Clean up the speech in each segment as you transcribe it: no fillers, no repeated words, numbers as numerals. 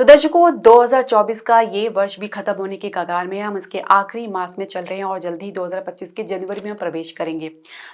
तो दर्शकों 2024 का ये वर्ष भी खत्म होने के कगार में है। हम इसके आखिरी मास में चल रहे हैं और जल्दी ही 2025 के जनवरी में हम प्रवेश करेंगे।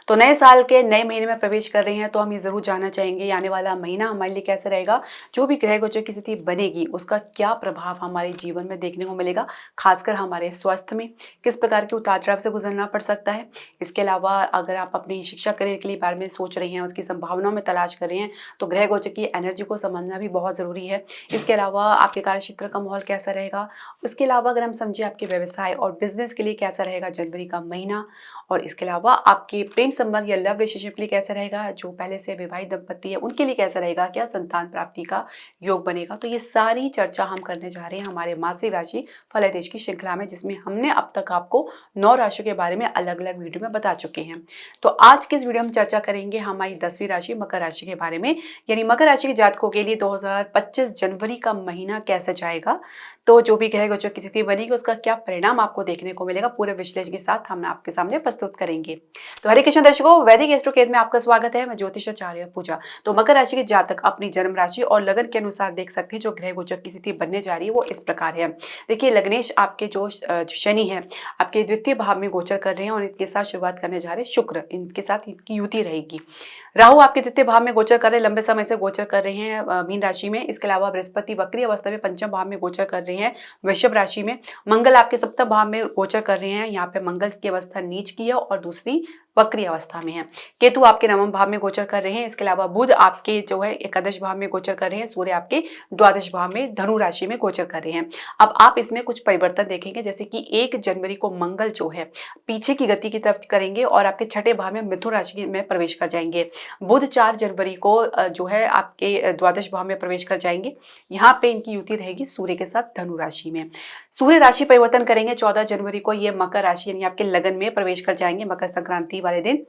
तो नए साल के नए महीने में प्रवेश कर रहे हैं, तो हम ये ज़रूर जानना चाहेंगे आने वाला महीना हमारे लिए कैसा रहेगा। जो भी ग्रह गोचर की स्थिति बनेगी उसका क्या प्रभाव हमारे जीवन में देखने को मिलेगा, खासकर हमारे स्वास्थ्य में किस प्रकार के उतार चढ़ाव से गुजरना पड़ सकता है। इसके अलावा अगर आप अपनी शिक्षा करियर के लिए बारे में सोच रही हैं, उसकी संभावनाओं में तलाश कर रहे हैं, तो ग्रह गोचर की एनर्जी को समझना भी बहुत ज़रूरी है। इसके अलावा आपके कार्यक्षेत्र का माहौल कैसा रहेगा। उसके अलावा अगर हम समझे आपके व्यवसाय और बिजनेस के लिए कैसा रहेगा जनवरी का महीना। और इसके अलावा आपके प्रेम संबंध या लव रिलेशनशिप के लिए कैसा रहेगा, जो पहले से विवाहित दंपति है उनके लिए कैसा रहेगा, क्या संतान प्राप्ति का योग बनेगा। तो ये सारी चर्चा हम करने जा रहे हैं हमारे मासिक राशि फलादेश की श्रृंखला में, जिसमें हमने अब तक आपको 9 राशियों के बारे में अलग अलग वीडियो में बता चुके हैं। तो आज के इस वीडियो में चर्चा करेंगे हमारी 10वीं राशि मकर राशि के बारे में, यानी मकर राशि के जातकों के लिए 2025 जनवरी का महीना कैसे जाएगा। तो जो भी ग्रह गोचर की स्थिति बनेगी उसका क्या परिणाम आपको देखने को मिलेगा, पूरे विश्लेषण के साथ हम आपके सामने प्रस्तुत करेंगे। तो हरे कृष्ण दर्शकों, वैदिक एस्ट्रोकेद में आपका स्वागत है। मैं ज्योतिषाचार्य पूजा। तो मकर राशि के जातक अपनी जन्म राशि और लगन के अनुसार देख सकते हैं जो ग्रह गोचर की स्थिति बनने जा रही है वो इस प्रकार है। देखिए, लग्नेश आपके जो शनि है आपके द्वितीय भाव में गोचर कर रहे हैं और इनके साथ शुरुआत करने जा रहे हैं शुक्र, इनके साथ इनकी युति रहेगी। राहु आपके तृतीय भाव में गोचर कर रहे हैं, लंबे समय से गोचर कर रहे हैं मीन राशि में। इसके अलावा बृहस्पति वक्री अवस्था में पंचम भाव में गोचर कर रहे हैं वृषभ राशि में। मंगल आपके सप्तम भाव में गोचर कर रहे हैं, यहाँ पे मंगल की अवस्था नीच की है और दूसरी वक्री अवस्था में है। केतु आपके नवम भाव में गोचर कर रहे हैं। इसके अलावा बुध आपके जो है एकादश भाव में गोचर कर रहे हैं। सूर्य आपके द्वादश भाव में धनु राशि में गोचर कर रहे हैं। अब आप इसमें कुछ परिवर्तन देखेंगे, जैसे कि 1 जनवरी को मंगल जो है पीछे की गति की तरफ करेंगे और आपके छठे भाव में मिथुन राशि में प्रवेश कर जाएंगे। बुध 4 जनवरी को जो है आपके द्वादश भाव में प्रवेश कर जाएंगे। यहाँ पे इनकी युति रहेगी सूर्य के साथ धनु राशि में। सूर्य राशि परिवर्तन करेंगे 14 जनवरी को, ये मकर राशि यानी आपके लगन में प्रवेश कर जाएंगे मकर संक्रांति वाले दिन।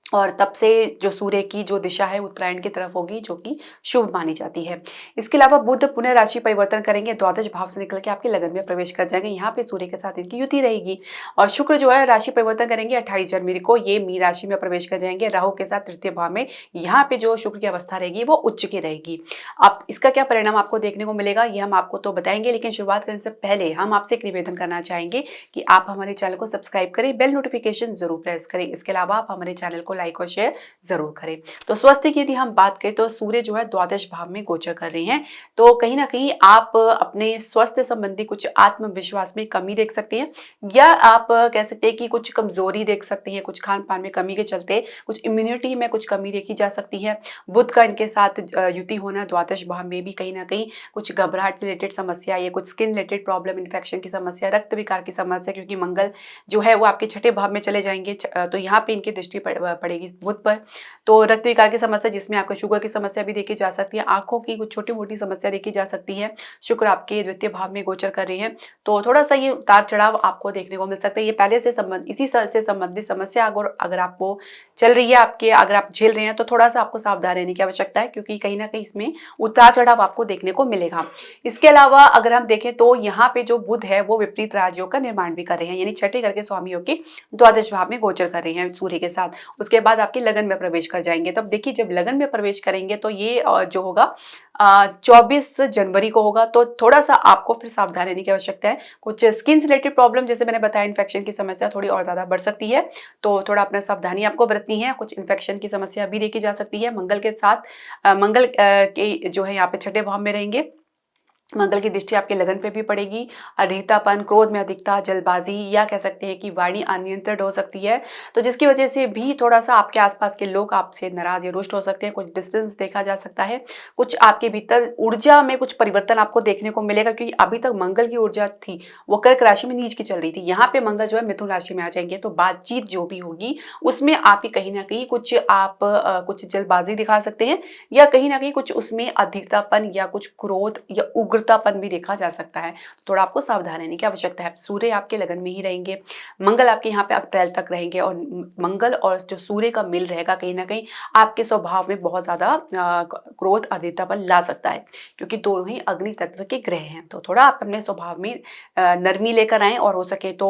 और तब से जो सूर्य की जो दिशा है उत्तरायण की तरफ होगी, जो कि शुभ मानी जाती है। इसके अलावा बुध पुनः राशि परिवर्तन करेंगे, द्वादश भाव से निकल के आपके लगन में प्रवेश कर जाएंगे। यहाँ पे सूर्य के साथ इनकी युति रहेगी। और शुक्र जो है राशि परिवर्तन करेंगे 28 जनवरी को, ये मीन राशि में प्रवेश कर जाएंगे राहु के साथ तृतीय भाव में। यहाँ पे जो शुक्र की अवस्था रहेगी वो उच्च की रहेगी। अब इसका क्या परिणाम आपको देखने को मिलेगा ये हम आपको तो बताएंगे, लेकिन शुरुआत करने से पहले हम आपसे एक निवेदन करना चाहेंगे कि आप हमारे चैनल को सब्सक्राइब करें, बेल नोटिफिकेशन जरूर प्रेस करें। इसके अलावा आप हमारे चैनल को लाइक और शेयर जरूर करें। तो स्वास्थ्य की यदि हम बात करें तो सूर्य जो है द्वादश भाव में गोचर कर रहे हैं, तो कहीं ना कहीं आप अपने स्वास्थ्य संबंधी कुछ आत्मविश्वास में कमी देख सकते हैं, या आप कह सकते हैं कि कुछ कमजोरी देख सकते हैं, कुछ खान पान में कमी के चलते कुछ इम्यूनिटी में कुछ कमी देखी जा सकती है। बुध का इनके साथ युति होना द्वादश भाव में भी कहीं ना कहीं कुछ घबराहट से रिलेटेड समस्या, या कुछ स्किन रिलेटेड प्रॉब्लम, इन्फेक्शन की समस्या, रक्त विकार की समस्या, क्योंकि मंगल जो है वो आपके छठे भाव में चले जाएंगे, तो यहाँ पे इनकी दृष्टि पड़ेगी बुध पर। तो रक्त विकार की समस्या, जिसमें आपको शुगर की समस्या भी देखी जा सकती है, आंखों की कुछ छोटी मोटी समस्या देखी जा सकती है। शुक्र आपके द्वितीय भाव में गोचर कर रही है, तो थोड़ा सा ये उतार चढ़ाव आपको देखने को मिल सकता है। ये पहले से इसी से संबंधित समस्या अगर आपको चल रही है, आपके अगर आप झेल रहे हैं, तो थोड़ा सा आपको सावधान रहने की आवश्यकता है, क्योंकि कहीं ना कहीं इसमें उतार चढ़ाव आपको देखने को मिलेगा। इसके अलावा अगर हम देखें तो यहाँ पे जो बुध है वो विपरीत राजयोग का निर्माण भी कर रहे हैं, यानी छठे घर के स्वामियों के द्वादश भाव में गोचर कर रहे हैं सूर्य के साथ। उसके बाद आपके लगन में प्रवेश कर जाएंगे। तब देखिए, जब लगन में प्रवेश करेंगे तो ये जो होगा 24 जनवरी को होगा, तो थोड़ा सा आपको फिर सावधान रहने की आवश्यकता है। कुछ स्किन से रिलेटेड प्रॉब्लम, जैसे मैंने बताया, इन्फेक्शन की समस्या थोड़ी और ज्यादा बढ़ सकती है, तो थोड़ा अपना सावधानी आपको बरतनी है। कुछ इन्फेक्शन की समस्या भी देखी जा सकती है। मंगल के साथ मंगल के जो है यहाँ पे छठे भाव में रहेंगे। मंगल की दृष्टि आपके लगन पे भी पड़ेगी। अधिकतापन, क्रोध में अधिकता, जल्दबाजी, या कह सकते हैं कि वाणी अनियंत्रित हो सकती है, तो जिसकी वजह से भी थोड़ा सा आपके आसपास के लोग आपसे नाराज या रुष्ट हो सकते हैं। कुछ डिस्टेंस देखा जा सकता है। कुछ आपके भीतर ऊर्जा में कुछ परिवर्तन आपको देखने को मिलेगा, क्योंकि अभी तक मंगल की ऊर्जा थी वो कर्क राशि में नीच की चल रही थी। यहाँ पे मंगल जो है मिथुन राशि में आ जाएंगे, तो बातचीत जो भी होगी उसमें आप ही कहीं ना कहीं कुछ आप कुछ जल्दबाजी दिखा सकते हैं, या कहीं ना कहीं कुछ उसमें अधिकतापन या कुछ क्रोध या उग्रतापन भी देखा जा सकता है। तो थोड़ा आपको सावधान रहने की आवश्यकता है। सूर्य आपके लगन में ही रहेंगे, मंगल आपके यहाँ पे अप्रैल तक रहेंगे, और मंगल और जो सूर्य का मिल रहेगा कहीं ना कहीं आपके स्वभाव में बहुत ज्यादा क्रोध अधिकतापन ला सकता है, क्योंकि दोनों ही अग्नि तत्व के ग्रह हैं। तो थोड़ा आप अपने स्वभाव में नरमी लेकर आएं, और हो सके तो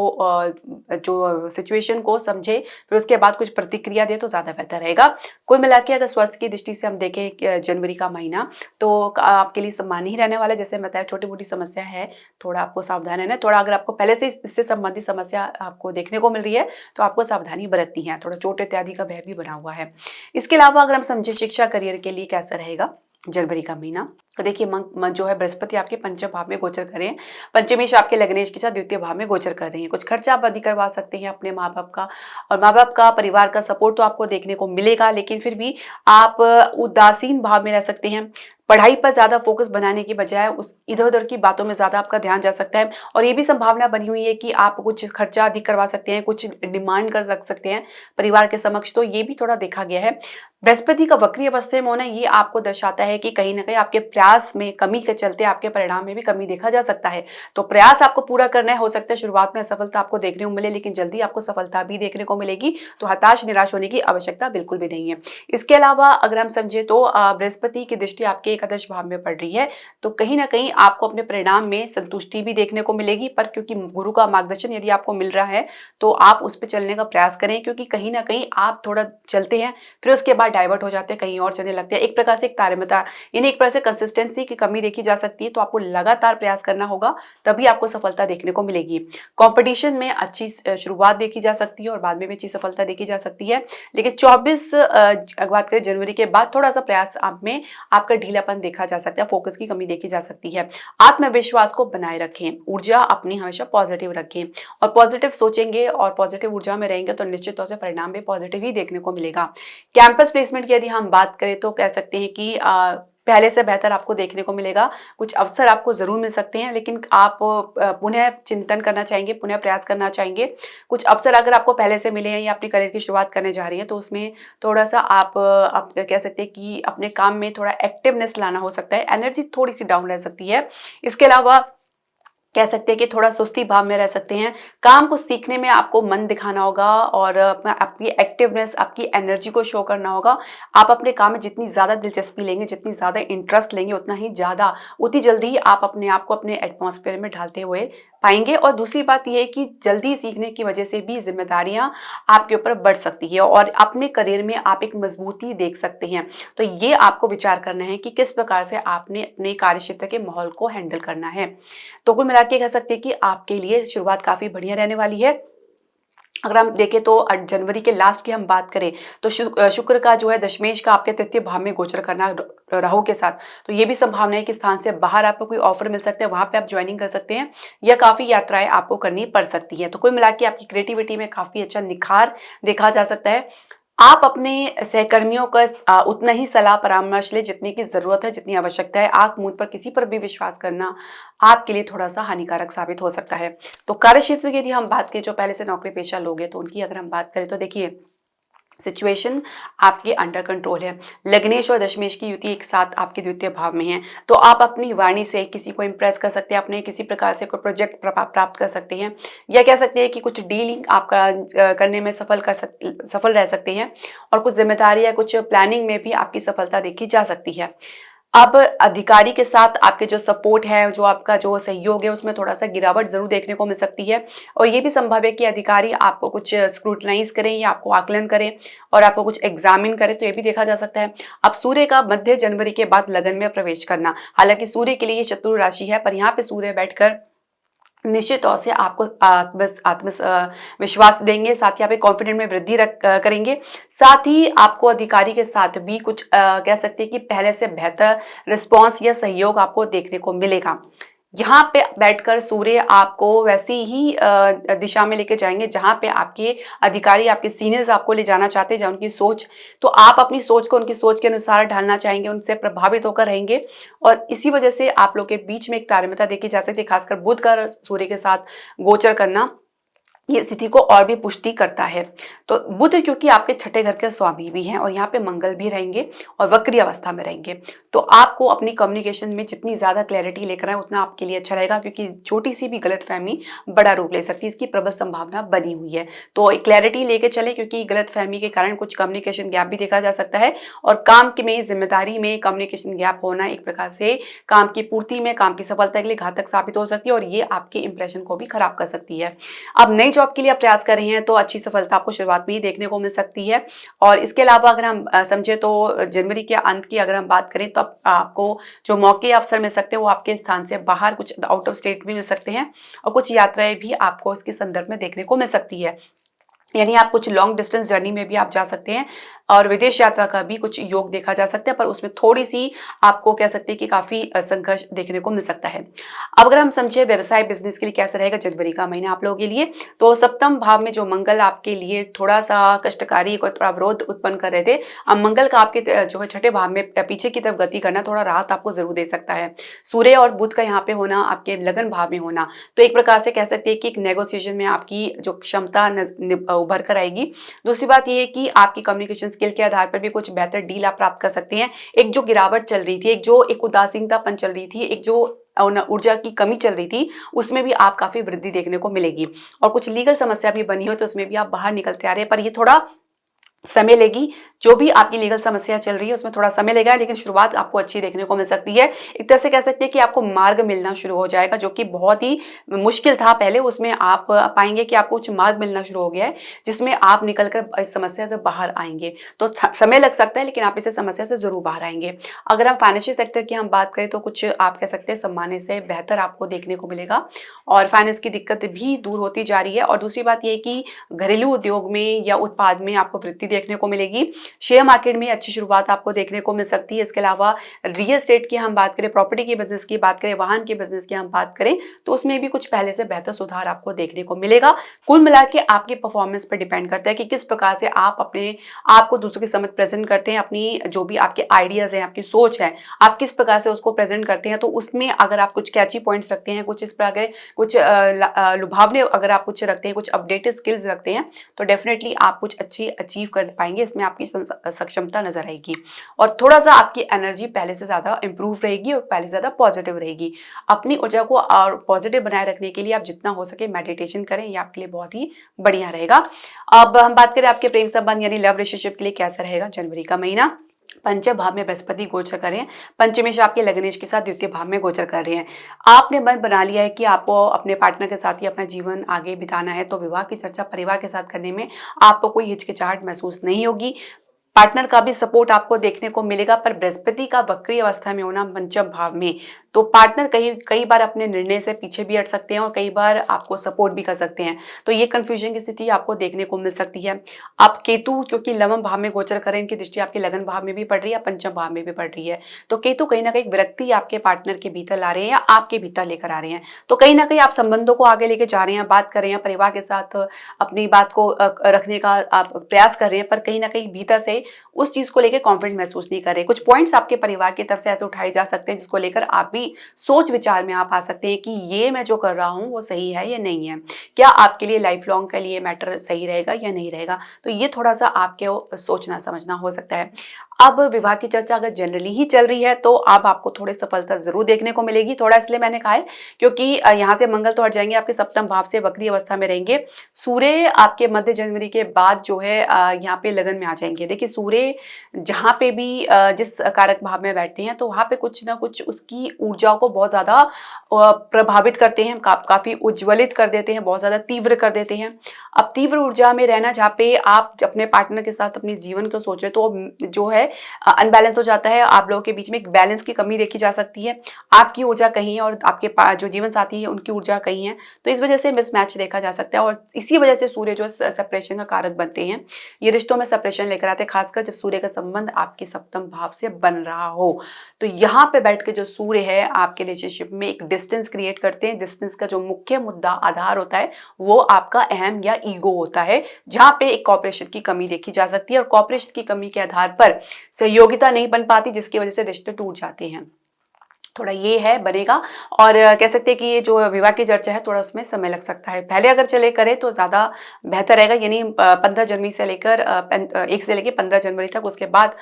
जो सिचुएशन को समझे, फिर उसके बाद कुछ प्रतिक्रिया दे तो ज्यादा बेहतर रहेगा। कुल मिला के अगर स्वास्थ्य की दृष्टि से हम देखें जनवरी का महीना, तो आपके लिए सम्मान ही रहने वाला है। जैसे जैसे बताया छोटी मोटी समस्या है, थोड़ा आपको सावधान रहना है। थोड़ा अगर आपको पहले से इससे संबंधित समस्या आपको देखने को मिल रही है तो आपको सावधानी बरतनी है, थोड़ा चोट इत्यादि का भय भी बना हुआ है। इसके अलावा अगर हम समझे शिक्षा करियर के लिए कैसा रहेगा जनवरी का महीना, तो देखिए जो है बृहस्पति आपके पंचम भाव में गोचर कर रहे हैं। पंचमेश आपके लग्नेश के साथ द्वितीय भाव में गोचर कर रहे हैं। कुछ खर्चा आप अधिक करवा सकते हैं अपने माँ बाप का, और माँ बाप का परिवार का सपोर्ट तो आपको देखने को मिलेगा, लेकिन फिर भी आप उदासीन भाव में रह सकते हैं। पढ़ाई पर ज़्यादा फोकस बनाने की बजाय उस इधर उधर की बातों में ज़्यादा आपका ध्यान जा सकता है, और ये भी संभावना बनी हुई है कि आप कुछ खर्चा अधिक करवा सकते हैं, कुछ डिमांड कर रख सकते हैं परिवार के समक्ष, तो ये भी थोड़ा देखा गया है। बृहस्पति का वक्री अवस्था में होना ये आपको दर्शाता है कि कहीं ना कहीं आपके प्रयास में कमी के चलते आपके परिणाम में भी कमी देखा जा सकता है। तो प्रयास आपको पूरा करना है, हो सकता है शुरुआत में असफलता आपको देखने को मिले, लेकिन जल्दी आपको सफलता भी देखने को मिलेगी, तो हताश निराश होने की आवश्यकता बिल्कुल भी नहीं है। इसके अलावा अगर हम समझे तो बृहस्पति की दृष्टि आपके एकादश भाव में पड़ रही है, तो कहीं ना कहीं आपको अपने परिणाम में संतुष्टि भी देखने को मिलेगी, पर क्योंकि गुरु का मार्गदर्शन यदि आपको मिल रहा है तो आप उस पर चलने का प्रयास करें, क्योंकि कहीं ना कहीं आप थोड़ा चलते हैं फिर उसके बाद डाइवर्ट हो जाते हैं, कहीं और चलने लगते हैं। एक प्रकार से एक तारतम्य, यानी एक प्रकार से कंसिस्टेंसी की कमी देखी जा सकती है, तो आपको लगातार प्रयास करना होगा, तभी आपको सफलता देखने को मिलेगी। कंपटीशन में अच्छी शुरुआत देखी जा सकती है और बाद में भी अच्छी सफलता देखी जा सकती है, लेकिन 24 बात करें जनवरी के बाद थोड़ा सा प्रयास आप में आपका ढीलापन देखा जा सकता है, फोकस की कमी देखी जा सकती है। आत्मविश्वास को बनाए रखें, ऊर्जा अपनी हमेशा पॉजिटिव रखें, और पॉजिटिव सोचेंगे और पॉजिटिव ऊर्जा में रहेंगे तो निश्चित तौर से परिणाम भी पॉजिटिव ही देखने को मिलेगा। कैंपस प्लेसमेंट की यदि हम बात करें तो कह सकते हैं कि पहले से बेहतर आपको देखने को मिलेगा। कुछ अवसर आपको जरूर मिल सकते हैं, लेकिन आप पुनः चिंतन करना चाहेंगे, पुनः प्रयास करना चाहेंगे। कुछ अवसर अगर आपको पहले से मिले हैं या अपनी करियर की शुरुआत करने जा रही है तो उसमें थोड़ा सा आप कह सकते हैं कि अपने काम में थोड़ा एक्टिवनेस लाना हो सकता है, एनर्जी थोड़ी सी डाउन रह सकती है। इसके अलावा कह सकते हैं कि थोड़ा सुस्ती भाव में रह सकते हैं। काम को सीखने में आपको मन दिखाना होगा और आपकी एक्टिवनेस, आपकी एनर्जी को शो करना होगा। आप अपने काम में जितनी ज़्यादा दिलचस्पी लेंगे, जितनी ज़्यादा इंटरेस्ट लेंगे, उतनी जल्दी ही आप अपने आप को अपने एटमॉस्फेयर में ढालते हुए पाएंगे। और दूसरी बात यह है कि जल्दी सीखने की वजह से भी जिम्मेदारियां आपके ऊपर बढ़ सकती है और अपने करियर में आप एक मजबूती देख सकते हैं। तो ये आपको विचार करना है कि किस प्रकार से आपने अपने कार्यक्षेत्र के माहौल को हैंडल करना है। तो कुल मिला के कह सकते हैं कि आपके लिए शुरुआत काफी बढ़िया रहने वाली है। अगर हम देखें तो जनवरी के लास्ट की हम बात करें तो शुक्र का जो है दशमेश का आपके तृतीय भाव में गोचर करना राहु के साथ, तो ये भी संभावना है कि स्थान से बाहर आपको कोई ऑफर मिल सकता है, वहां पे आप ज्वाइनिंग कर सकते हैं, या काफी यात्राएं आपको करनी पड़ सकती है। तो कुल मिला के आपकी क्रिएटिविटी में काफी अच्छा निखार देखा जा सकता है। आप अपने सहकर्मियों का उतना ही सलाह परामर्श ले जितनी की जरूरत है, जितनी आवश्यकता है। आंख मूंद पर किसी पर भी विश्वास करना आपके लिए थोड़ा सा हानिकारक साबित हो सकता है। तो कार्य क्षेत्र की यदि हम बात करें, जो पहले से नौकरी पेशा लोग हैं तो उनकी अगर हम बात करें तो देखिए सिचुएशन आपके अंडर कंट्रोल है। लग्नेश और दशमेश की युति एक साथ आपके द्वितीय भाव में है, तो आप अपनी वाणी से किसी को इम्प्रेस कर सकते हैं, अपने किसी प्रकार से कोई प्रोजेक्ट प्राप्त कर सकते हैं, या कह सकते हैं कि कुछ डीलिंग आपका करने में सफल रह सकते हैं, और कुछ जिम्मेदारी या कुछ प्लानिंग में भी आपकी सफलता देखी जा सकती है। अब अधिकारी के साथ आपके जो सपोर्ट है, जो आपका जो सहयोग है, उसमें थोड़ा सा गिरावट जरूर देखने को मिल सकती है, और ये भी संभव है कि अधिकारी आपको कुछ स्क्रूटनाइज करें या आपको आकलन करें और आपको कुछ एग्जामिन करें, तो ये भी देखा जा सकता है। अब सूर्य का मध्य जनवरी के बाद लगन में प्रवेश करना, हालांकि सूर्य के लिए ये शत्रु राशि है, पर यहाँ पे सूर्य बैठकर निश्चित तौर से आपको आत्म विश्वास देंगे, साथ ही आप एक कॉन्फिडेंट में वृद्धि करेंगे। साथ ही आपको अधिकारी के साथ भी कुछ कह सकते हैं कि पहले से बेहतर रिस्पांस या सहयोग आपको देखने को मिलेगा। यहाँ पे बैठकर सूर्य आपको वैसी ही दिशा में लेके जाएंगे जहाँ पे आपके अधिकारी, आपके सीनियर्स आपको ले जाना चाहते हैं, जहाँ उनकी सोच, तो आप अपनी सोच को उनकी सोच के अनुसार ढालना चाहेंगे, उनसे प्रभावित होकर रहेंगे, और इसी वजह से आप लोग के बीच में एक तारतम्यता देखी जा सकती है। खासकर बुध का सूर्य के साथ गोचर करना ये स्थिति को और भी पुष्टि करता है। तो बुध क्योंकि आपके छठे घर के स्वामी भी हैं और यहाँ पे मंगल भी रहेंगे और वक्री अवस्था में रहेंगे, तो आपको अपनी कम्युनिकेशन में जितनी ज्यादा क्लैरिटी लेकर आए उतना आपके लिए अच्छा रहेगा, क्योंकि छोटी सी भी गलतफहमी बड़ा रूप ले सकती है, इसकी प्रबल संभावना बनी हुई है। तो क्लैरिटी लेके चले, क्योंकि गलतफहमी के कारण कुछ कम्युनिकेशन गैप भी देखा जा सकता है, और काम की में जिम्मेदारी में कम्युनिकेशन गैप होना एक प्रकार से काम की पूर्ति में, काम की सफलता के लिए घातक साबित हो सकती है, और ये आपके इंप्रेशन को भी खराब कर सकती है। अब नई जॉब के लिए आप प्रयास कर रहे हैं तो अच्छी सफलता आपको शुरुआत में ही देखने को मिल सकती है। और इसके अलावा अगर हम समझे तो जनवरी के अंत की अगर हम बात करें तो आपको जो मौके अवसर मिल सकते हैं वो आपके स्थान से बाहर कुछ आउट ऑफ स्टेट भी मिल सकते हैं और कुछ यात्राएं भी आपको इसके संदर्भ में देखने को मिल सकती है। यानी आप कुछ लॉन्ग डिस्टेंस जर्नी में भी आप जा सकते हैं और विदेश यात्रा का भी कुछ योग देखा जा सकता है, पर उसमें थोड़ी सी आपको कह सकते हैं कि काफ़ी संघर्ष देखने को मिल सकता है। अब अगर हम समझे व्यवसाय बिजनेस के लिए कैसा रहेगा जनवरी का महीना आप लोगों के लिए, तो सप्तम भाव में जो मंगल आपके लिए थोड़ा सा कष्टकारी और थोड़ा अवरोध उत्पन्न कर रहे थे, अब मंगल का आपके जो है छठे भाव में पीछे की तरफ गति करना थोड़ा राहत आपको जरूर दे सकता है। सूर्य और बुध का यहाँ पे होना, आपके लगन भाव में होना, तो एक प्रकार से कह सकते हैं कि एक नेगोशिएशन में आपकी जो क्षमता उभर कर आएगी। दूसरी बात यह है कि आपकी कम्युनिकेशन स्किल के आधार पर भी कुछ बेहतर डील आप प्राप्त कर सकते हैं। एक जो गिरावट चल रही थी, एक उदासीनतापन चल रही थी, एक जो ऊर्जा की कमी चल रही थी, उसमें भी आप काफी वृद्धि देखने को मिलेगी। और कुछ लीगल समस्या भी बनी हो तो उसमें भी आप बाहर निकलते आ रहे हैं, पर ये थोड़ा समय लेगी। जो भी आपकी लीगल समस्या चल रही है उसमें थोड़ा समय लेगा, लेकिन शुरुआत आपको अच्छी देखने को मिल सकती है। एक तरह से कह सकते हैं कि आपको मार्ग मिलना शुरू हो जाएगा, जो कि बहुत ही मुश्किल था पहले, उसमें आप पाएंगे कि आपको कुछ मार्ग मिलना शुरू हो गया है जिसमें आप निकलकर इस समस्या से बाहर आएंगे। तो समय लग सकता है लेकिन आप इस समस्या से जरूर बाहर आएंगे। अगर हम फाइनेंशियल सेक्टर की हम बात करें तो कुछ आप कह सकते हैं सम्मान्य से बेहतर आपको देखने को मिलेगा और फाइनेंस की दिक्कत भी दूर होती जा रही है। और दूसरी बात यह कि घरेलू उद्योग में या उत्पाद में आपको वृद्धि देखने को मिलेगी। शेयर मार्केट में अच्छी शुरुआत आपको देखने को मिल सकती है। इसके अलावा रियल एस्टेट की हम बात करें, प्रॉपर्टी के बिजनेस की बात करें, वाहन के बिजनेस की हम बात करें तो उसमें भी कुछ पहले से बेहतर सुधार आपको देखने को मिलेगा। कुल मिला के आपकी परफॉर्मेंस पर डिपेंड करता है कि किस प्रकार से आप अपने आप को दूसरों के समझ प्रेजेंट करते हैं। अपनी जो भी आपके आइडियाज हैं, आपकी सोच है, आप किस प्रकार से उसको प्रेजेंट करते हैं। तो उसमें अगर आप कुछ कैची पॉइंट्स रखते हैं, कुछ इस प्रकार कुछ लुभावने अगर आप कुछ रखते हैं, कुछ अपडेटेड स्किल्स रखते हैं, तो डेफिनेटली आप कुछ अच्छी अचीव कर पाएंगे। इसमें आपकी सक्षमता नजर आएगी और थोड़ा सा आपकी एनर्जी पहले से ज्यादा इंप्रूव रहेगी और पहले से ज्यादा पॉजिटिव रहेगी। अपनी ऊर्जा को और पॉजिटिव बनाए रखने के लिए आप जितना हो सके मेडिटेशन करें, ये आपके लिए बहुत ही बढ़िया रहेगा। अब हम बात करें आपके प्रेम संबंध यानी लव रिलेशनशिप के लिए कैसा रहेगा जनवरी का महीना। पंचम भाव में बृहस्पति गोचर कर रहे हैं, पंचमेश आपके लग्नेश के साथ द्वितीय भाव में गोचर कर रहे हैं। आपने मन बना लिया है कि आपको अपने पार्टनर के साथ ही अपना जीवन आगे बिताना है, तो विवाह की चर्चा परिवार के साथ करने में आपको कोई हिचकिचाहट महसूस नहीं होगी। पार्टनर का भी सपोर्ट आपको देखने को मिलेगा, पर बृहस्पति का वक्री अवस्था में होना पंचम भाव में, तो पार्टनर कई बार अपने निर्णय से पीछे भी हट सकते हैं और कई बार आपको सपोर्ट भी कर सकते हैं। तो ये कंफ्यूजन की स्थिति आपको देखने को मिल सकती है। अब केतु क्योंकि लवम भाव में गोचर करें, इनकी दृष्टि आपके लगन भाव में भी पड़ रही है, पंचम भाव में भी पड़ रही है। तो केतु कहीं ना कहीं विरक्ति आपके पार्टनर के भीतर ला रहे हैं या आपके भीतर लेकर आ रहे हैं। तो कहीं ना कहीं आप संबंधों को आगे लेके जा रहे हैं, बात कर रहे हैं, परिवार के साथ अपनी बात को रखने का आप प्रयास कर रहे हैं, पर कहीं ना कहीं भीतर से उस चीज को लेकर कॉन्फिडेंट महसूस नहीं कर रहे। कुछ पॉइंट्स आपके परिवार की तरफ से ऐसे उठाए जा सकते हैं जिसको लेकर आप भी सोच विचार में आप आ सकते हैं कि ये मैं जो कर रहा हूँ वो सही है या नहीं है, क्या आपके लिए लाइफ लॉन्ग के लिए मैटर सही रहेगा या नहीं रहेगा। तो ये थोड़ा सा आपके सोचना समझना हो सकता है। अब विवाह की चर्चा अगर जनरली ही चल रही है तो अब आपको थोड़ी सफलता जरूर देखने को मिलेगी। थोड़ा इसलिए मैंने कहा है क्योंकि यहाँ से मंगल तो हट जाएंगे, आपके सप्तम भाव से वक्री अवस्था में रहेंगे। सूर्य आपके मध्य जनवरी के बाद जो है यहाँ पे लगन में आ जाएंगे। देखिए सूर्य जहाँ पे भी जिस कारक भाव में बैठते हैं तो वहाँ पे कुछ ना कुछ उसकी ऊर्जाओं को बहुत ज्यादा प्रभावित करते हैं, काफी उज्ज्वलित कर देते हैं, बहुत ज्यादा तीव्र कर देते हैं। अब तीव्र ऊर्जा में रहना जहाँ पे आप अपने पार्टनर के साथ अपने जीवन को सोचे तो जो है अनबैलेंस हो जाता है। आप लोगों के बीच में एक बैलेंस की कमी देखी जा सकती है। आपकी ऊर्जा कहीं है और आपके जो जीवन साथी है उनकी ऊर्जा कहीं है, तो इस वजह से मिसमैच देखा जा सकता है। और इसी वजह से सूर्य जो सेपरेशन का कारक बनते हैं, ये रिश्तों में सेपरेशन लेकर आते हैं, खासकर जब सूर्य का संबंध आपके सप्तम भाव से बन रहा हो। तो यहाँ पे बैठ के जो सूर्य है आपके रिलेशनशिप में एक डिस्टेंस क्रिएट करते हैं। डिस्टेंस का जो मुख्य मुद्दा आधार होता है वो आपका अहम या ईगो होता है, जहां पे एक कॉपरेशन की कमी देखी जा सकती है और कॉपरेशन की कमी के आधार पर सहयोगिता नहीं बन पाती, जिसकी वजह से रिश्ते टूट जाते हैं। थोड़ा ये है बनेगा। और कह सकते हैं कि ये जो विवाह की चर्चा है थोड़ा उसमें समय लग सकता है। पहले अगर चले करें तो ज़्यादा बेहतर रहेगा, यानी 15 जनवरी से लेकर 1 से लेकर 15 जनवरी तक। उसके बाद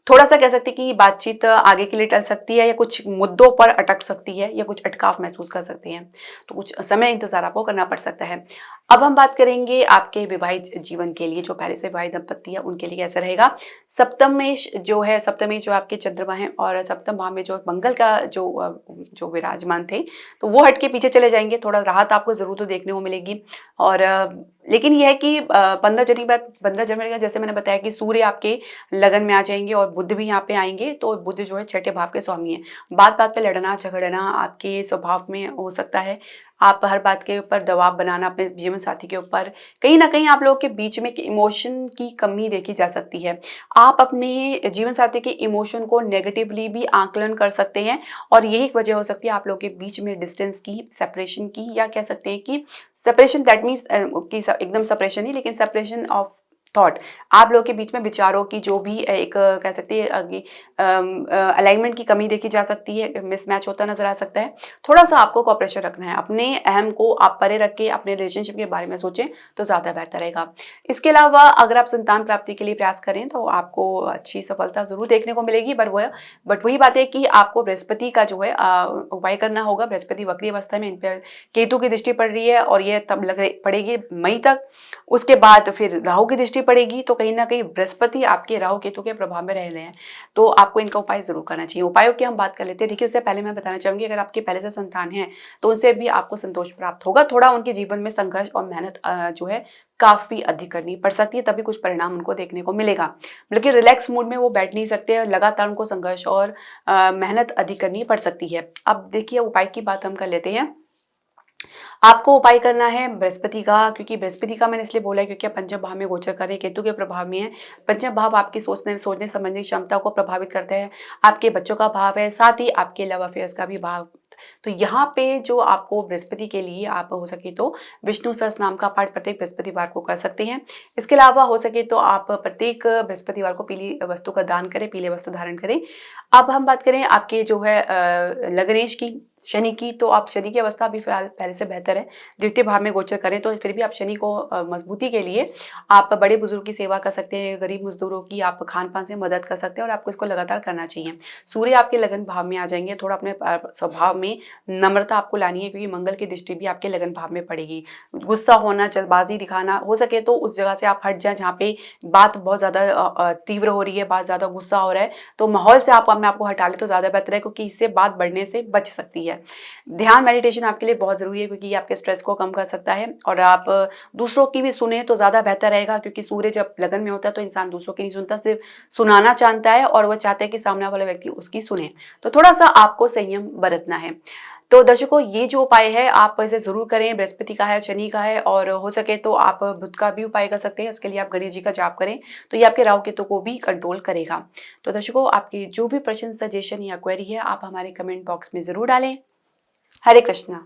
थोड़ा सा कह सकते हैं कि बातचीत आगे के लिए टल सकती है या कुछ मुद्दों पर अटक सकती है या कुछ अटकाव महसूस कर सकते हैं, तो कुछ समय इंतजार आपको करना पड़ सकता है। अब हम बात करेंगे आपके विवाहित जीवन के लिए, जो पहले से विवाहित दंपत्ति है उनके लिए कैसा रहेगा। सप्तमेश जो है, सप्तमेश जो आपके चंद्रमा है और सप्तम भाव में जो मंगल का जो विराजमान थे, तो वो हट के पीछे चले जाएंगे। थोड़ा राहत आपको जरूर तो देखने को मिलेगी। और लेकिन यह है कि 15 जनवरी बाद, 15 जनवरी का जैसे मैंने बताया कि सूर्य आपके लगन में आ जाएंगे और बुध भी यहाँ पे आएंगे। तो बुध जो है छठे भाव के स्वामी है। बात बात पे लड़ना झगड़ना आपके स्वभाव में हो सकता है। आप हर बात के ऊपर दबाव बनाना अपने जीवन साथी के ऊपर, कहीं ना कहीं आप लोगों के बीच में इमोशन की कमी देखी जा सकती है। आप अपने जीवन साथी के इमोशन को नेगेटिवली भी आकलन कर सकते हैं और यही एक वजह हो सकती है आप लोगों के बीच में डिस्टेंस की, सेपरेशन की, या कह सकते हैं कि सेपरेशन दैट मीन्स कि एकदम सेपरेशन नहीं, लेकिन सेपरेशन ऑफ थॉट। आप लोगों के बीच में विचारों की जो भी एक कह सकती है अलाइनमेंट की कमी देखी जा सकती है, मिसमैच होता नजर आ सकता है। थोड़ा सा आपको कॉपरेशन रखना है, अपने अहम को आप परे रख के अपने रिलेशनशिप के बारे में सोचें तो ज़्यादा बेहतर रहेगा। इसके अलावा अगर आप संतान प्राप्ति के लिए प्रयास करें तो आपको अच्छी सफलता जरूर देखने को मिलेगी। बट वही बात है कि आपको बृहस्पति का जो है उपाय करना होगा। बृहस्पति वक्री अवस्था में, इन पर केतु की दृष्टि पड़ रही है और यह तब पड़ेगी मई तक। उसके बाद फिर राहु की दृष्टि पड़ेगी। तो कहीं ना कहीं बृहस्पति आपके राहु केतु के प्रभाव में रह रहे हैं, तो आपको इनका उपाय जरूर करना चाहिए। उपायों की हम बात कर लेते हैं। देखिए, उससे पहले मैं बताना चाहूंगी, अगर आपके पहले से संतान है तो उनसे भी आपको संतोष प्राप्त होगा। थोड़ा उनके जीवन में संघर्ष और मेहनत जो है काफी अधिक करनी पड़ सकती है, तभी कुछ परिणाम उनको देखने को मिलेगा। बल्कि रिलैक्स मूड में वो बैठ नहीं सकते, लगातार उनको संघर्ष और मेहनत अधिक करनी पड़ सकती है। अब देखिए, उपाय की बात हम कर लेते हैं। आपको उपाय करना है बृहस्पति का, क्योंकि बृहस्पति का मैंने इसलिए बोला है क्योंकि आप पंचम भाव में गोचर कर रहे हैं, केतु के प्रभाव में है। पंचम भाव आपकी सोचने समझने की क्षमता को प्रभावित करता है, आपके बच्चों का भाव है, साथ ही आपके लव अफेयर्स का भी भाव। तो यहाँ पे जो आपको बृहस्पति के लिए आप हो सके तो विष्णु सहस्त्र नाम का पाठ प्रत्येक बृहस्पतिवार को कर सकते हैं। इसके अलावा हो सके तो आप प्रत्येक बृहस्पतिवार को पीली वस्तु का दान करें, पीले वस्त्र धारण करें। अब हम बात करें आपके जो है लग्नेश की, शनि की, तो आप शनि की अवस्था भी फिलहाल पहले से बेहतर है। द्वितीय भाव में गोचर करें तो फिर भी आप शनि को मजबूती के लिए आप बड़े बुजुर्ग की सेवा कर सकते हैं, गरीब मजदूरों की आप खान पान से मदद कर सकते हैं और आपको इसको लगातार करना चाहिए। सूर्य आपके लगन भाव में आ जाएंगे। थोड़ा अपने स्वभाव में नम्रता आपको लानी है, क्योंकि मंगल की दृष्टि भी आपके लगन भाव में पड़ेगी। गुस्सा होना, जल्दबाजी दिखाना, हो सके तो उस जगह से आप हट जाए जहाँ पे बात बहुत ज्यादा तीव्र हो रही है, बात ज्यादा गुस्सा हो रहा है, तो माहौल से आप अपने आपको हटा ले तो ज्यादा बेहतर है, क्योंकि इससे बात बढ़ने से बच सकती है। ध्यान मेडिटेशन आपके लिए बहुत जरूरी है, क्योंकि ये आपके स्ट्रेस को कम कर सकता है। और आप दूसरों की भी सुने तो ज्यादा बेहतर रहेगा, क्योंकि सूर्य जब लगन में होता है तो इंसान दूसरों की नहीं सुनता, सिर्फ सुनाना जानता है और वह चाहता है कि सामने वाला व्यक्ति उसकी सुने। तो थोड़ा सा आपको संयम बरतना है। तो दर्शकों, ये जो उपाय है आप इसे जरूर करें। बृहस्पति का है, शनि का है, और हो सके तो आप बुध का भी उपाय कर सकते हैं। इसके लिए आप गणेश जी का जाप करें, तो ये आपके राहु केतु को भी कंट्रोल करेगा। तो दर्शकों, आपकी जो भी प्रश्न, सजेशन या क्वेरी है आप हमारे कमेंट बॉक्स में जरूर डालें। हरे कृष्णा।